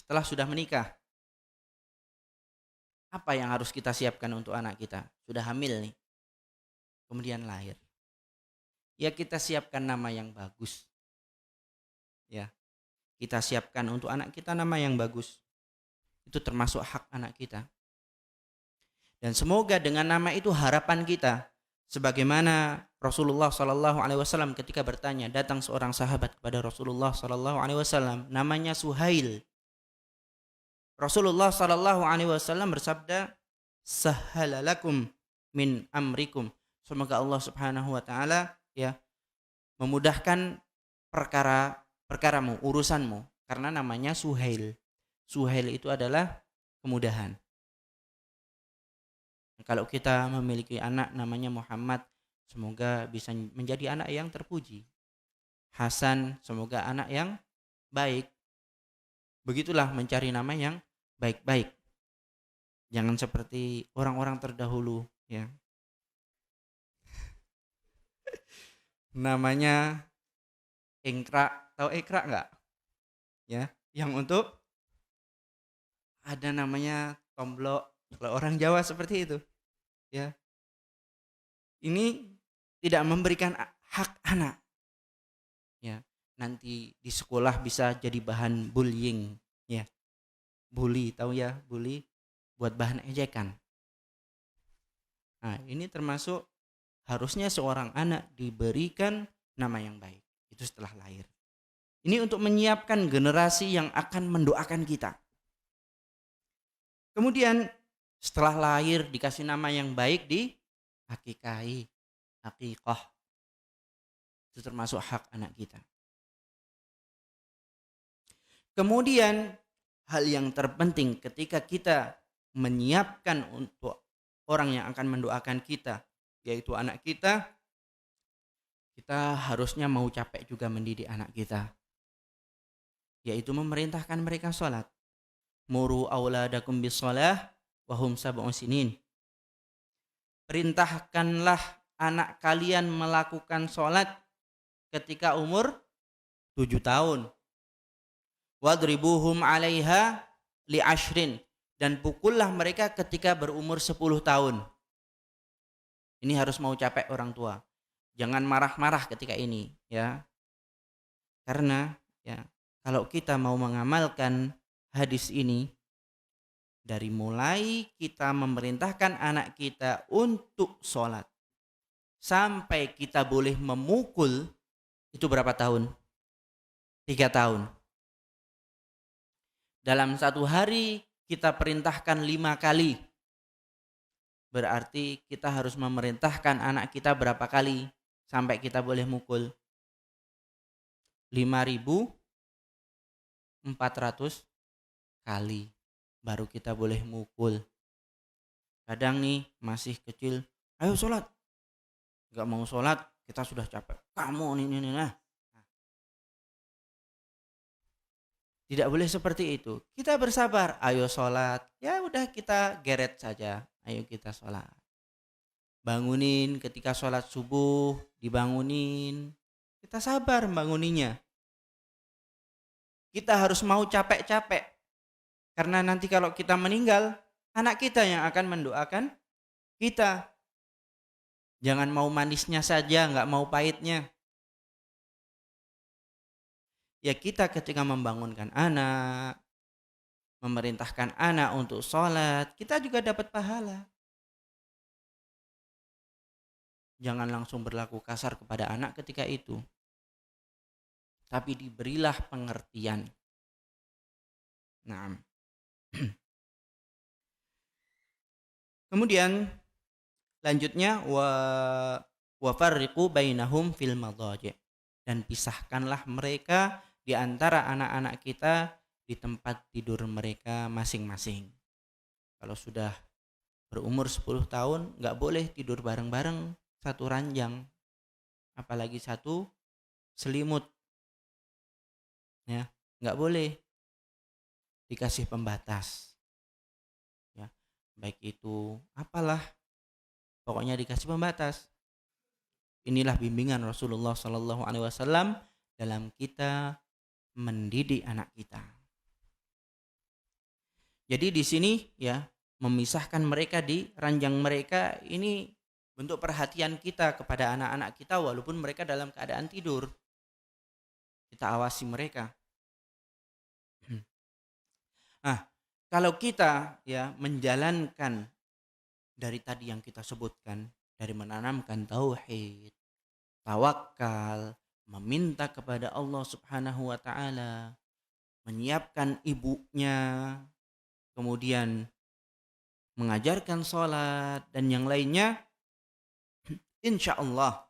setelah sudah menikah, apa yang harus kita siapkan untuk anak kita? Sudah hamil nih, kemudian lahir. Ya kita siapkan nama yang bagus. Ya, kita siapkan untuk anak kita nama yang bagus. Itu termasuk hak anak kita. Dan semoga dengan nama itu harapan kita, sebagaimana Rasulullah Shallallahu Alaihi Wasallam ketika bertanya, datang seorang sahabat kepada Rasulullah Shallallahu Alaihi Wasallam, namanya Suhail. Rasulullah Shallallahu Alaihi Wasallam bersabda, "Sahhalalakum min amrikum." Semoga Allah Subhanahu Wa Taala ya memudahkan perkaramu, urusanmu, karena namanya Suhail. Suhail itu adalah kemudahan. Kalau kita memiliki anak namanya Muhammad, semoga bisa menjadi anak yang terpuji. Hasan, semoga anak yang baik. Begitulah mencari nama yang baik-baik. Jangan seperti orang-orang terdahulu, ya. Namanya Engkra, tahu Engkra enggak? Ya, yang untuk ada namanya Tomblok. Kalau orang Jawa seperti itu. Ya, ini tidak memberikan hak anak. Ya, nanti di sekolah bisa jadi bahan bullying. Ya, bully, tahu ya, bully buat bahan ejekan. Nah, ini termasuk harusnya seorang anak diberikan nama yang baik. Itu setelah lahir. Ini untuk menyiapkan generasi yang akan mendoakan kita. Kemudian setelah lahir dikasih nama yang baik, di akikahi, akikah. Itu termasuk hak anak kita. Kemudian hal yang terpenting ketika kita menyiapkan untuk orang yang akan mendoakan kita, yaitu anak kita, kita harusnya mau capek juga mendidik anak kita, yaitu memerintahkan mereka sholat. Muru auladakum bis-shalah wahum sab'un sinin. Perintahkanlah anak kalian melakukan sholat ketika umur 7 tahun. Wadribuhum 'alaiha li'ashrin, dan pukullah mereka ketika berumur 10 tahun. Ini harus mau capek orang tua. Jangan marah-marah ketika ini, ya. Karena ya, kalau kita mau mengamalkan hadis ini, dari mulai kita memerintahkan anak kita untuk sholat sampai kita boleh memukul, itu berapa tahun? 3 tahun. Dalam satu hari kita perintahkan 5 kali. Berarti kita harus memerintahkan anak kita berapa kali sampai kita boleh mukul? 5.400 kali baru kita boleh mukul. Kadang nih masih kecil, ayo sholat. Gak mau sholat, kita sudah capek. Kamu nih. Nah. Tidak boleh seperti itu. Kita bersabar, ayo sholat. Ya udah kita geret saja, ayo kita sholat. Bangunin ketika sholat subuh, dibangunin. Kita sabar membanguninya. Kita harus mau capek-capek. Karena nanti kalau kita meninggal, anak kita yang akan mendoakan kita. Jangan mau manisnya saja, nggak mau pahitnya. Ya kita ketika membangunkan anak, memerintahkan anak untuk sholat, kita juga dapat pahala. Jangan langsung berlaku kasar kepada anak ketika itu. Tapi diberilah pengertian. Nah. Kemudian lanjutnya wa farriqu bainahum fil madhaji', dan pisahkanlah mereka di antara anak-anak kita di tempat tidur mereka masing-masing. Kalau sudah berumur 10 tahun enggak boleh tidur bareng-bareng satu ranjang, apalagi satu selimut. Ya, enggak boleh. Dikasih pembatas. Ya, baik itu apalah, pokoknya dikasih pembatas. Inilah bimbingan Rasulullah Sallallahu Alaihi Wasallam dalam kita mendidik anak kita. Jadi di sini ya, memisahkan mereka di ranjang mereka ini bentuk perhatian kita kepada anak-anak kita walaupun mereka dalam keadaan tidur. Kita awasi mereka. Nah, kalau kita ya menjalankan dari tadi yang kita sebutkan, dari menanamkan tauhid, tawakal, meminta kepada Allah Subhanahu wa taala, menyiapkan ibunya, kemudian mengajarkan sholat dan yang lainnya, insya Allah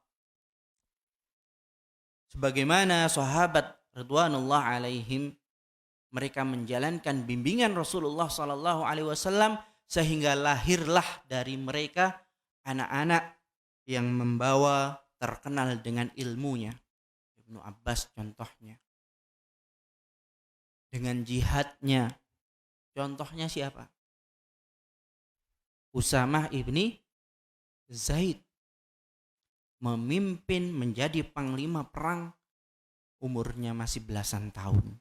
sebagaimana sahabat radhiyallahu alaihim mereka menjalankan bimbingan Rasulullah sallallahu alaihi wasallam sehingga lahirlah dari mereka anak-anak yang membawa terkenal dengan ilmunya. Ibnu Abbas contohnya. Dengan jihadnya. Contohnya siapa? Usamah ibni Zaid. Memimpin menjadi panglima perang umurnya masih belasan tahun.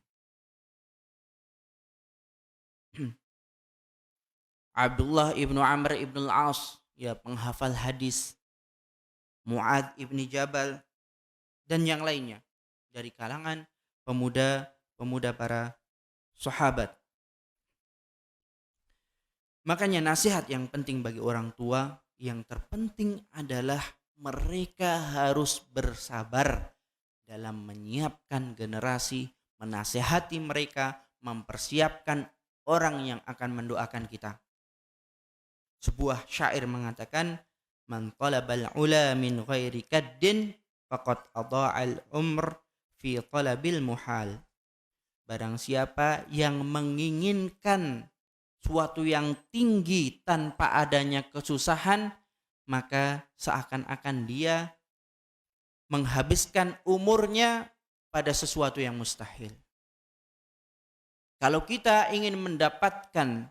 Abdullah ibnu Amr ibnu al-As, ya penghafal hadis. Mu'ad ibni Jabal dan yang lainnya dari kalangan pemuda-pemuda para sahabat. Makanya nasihat yang penting bagi orang tua yang terpenting adalah mereka harus bersabar dalam menyiapkan generasi, menasihati mereka, mempersiapkan orang yang akan mendoakan kita. Sebuah syair mengatakan, man talabal ula min ghairi kaddin faqad adha'al umr fi talabil muhal. Barang siapa yang menginginkan suatu yang tinggi tanpa adanya kesusahan, maka seakan-akan dia menghabiskan umurnya pada sesuatu yang mustahil. Kalau kita ingin mendapatkan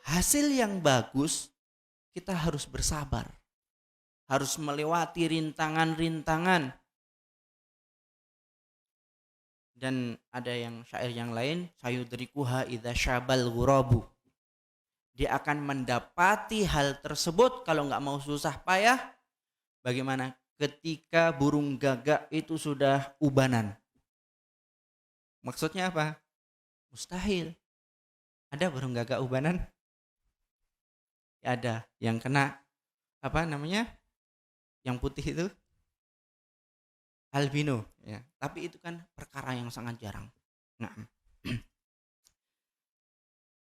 hasil yang bagus, kita harus bersabar, harus melewati rintangan-rintangan. Dan ada yang syair yang lain, sayudrikuha idza syabal ghurabu. Dia akan mendapati hal tersebut kalau nggak mau susah payah. Bagaimana ketika burung gagak itu sudah ubanan? Maksudnya apa? Mustahil. Ada burung gagak ubanan? Ya ada. Yang kena apa namanya? Yang putih itu albino. Ya. Tapi itu kan perkara yang sangat jarang. Nah,